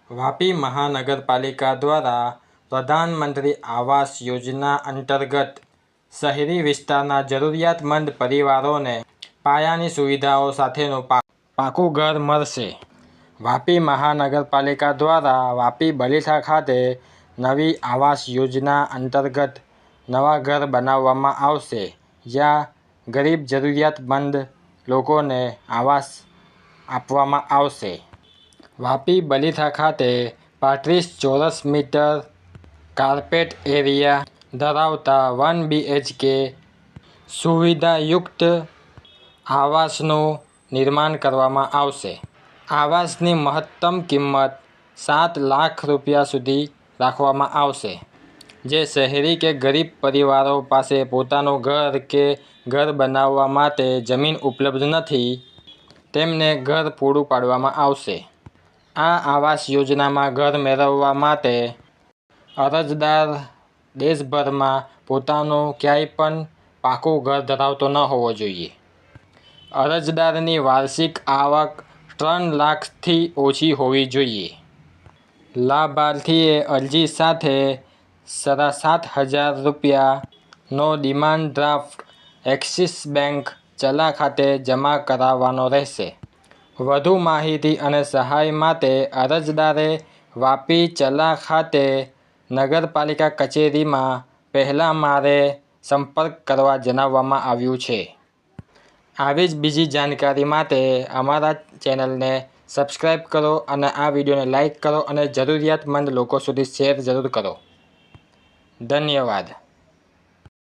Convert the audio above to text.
વાપી મહાનગરપાલિકા દ્વારા પ્રધાનમંત્રી આવાસ યોજના અંતર્ગત શહેરી વિસ્તારના જરૂરિયાતમંદ પરિવારોને પાયાની સુવિધાઓ સાથેનું પાકું ઘર મળશે. વાપી મહાનગરપાલિકા દ્વારા વાપી બલીઠા ખાતે નવી આવાસ યોજના અંતર્ગત નવા ઘર બનાવવામાં આવશે, જ્યાં ગરીબ જરૂરિયાતમંદ લોકોને આવાસ આપવામાં આવશે. વાપી બલીઠા ખાતે 35 ચોરસ મીટર કાર્પેટ એરિયા ધરાવતા 1 BHK સુવિધાયુક્ત આવાસનું નિર્માણ કરવામાં આવશે. આવાસની મહત્તમ કિંમત 7 લાખ રૂપિયા સુધી રાખવામાં આવશે. જે શહેરી કે ગરીબ પરિવારો પાસે પોતાનું ઘર કે ઘર બનાવવા માટે જમીન ઉપલબ્ધ નથી, તેમને ઘર પૂરું પાડવામાં આવશે. આ આવાસ યોજનામાં ઘર મેળવવા માટે અરજદાર દેશભરમાં પોતાનું ક્યાંય પણ પાકું ઘર ધરાવતો ન હોવો જોઈએ. અરજદારની વાર્ષિક આવક 3 લાખથી ઓછી હોવી જોઈએ. લાભાર્થીએ અરજી સાથે ₹7,500 નો ડિમાન્ડ ડ્રાફ્ટ એક્સિસ બેંક ચલા ખાતે જમા કરાવવાનો રહેશે. વધુ માહિતી અને સહાય માટે અરજદારે વાપી ચલા ખાતે નગરપાલિકા કચેરીમાં પહેલા માળે સંપર્ક કરવા જણાવવામાં આવ્યું છે. આવી જ બીજી જાણકારી માટે અમારા ચેનલને સબસ્ક્રાઇબ કરો અને આ વિડીયોને લાઇક કરો અને જરૂરિયાતમંદ લોકો સુધી શેર જરૂર કરો. ધન્યવાદ.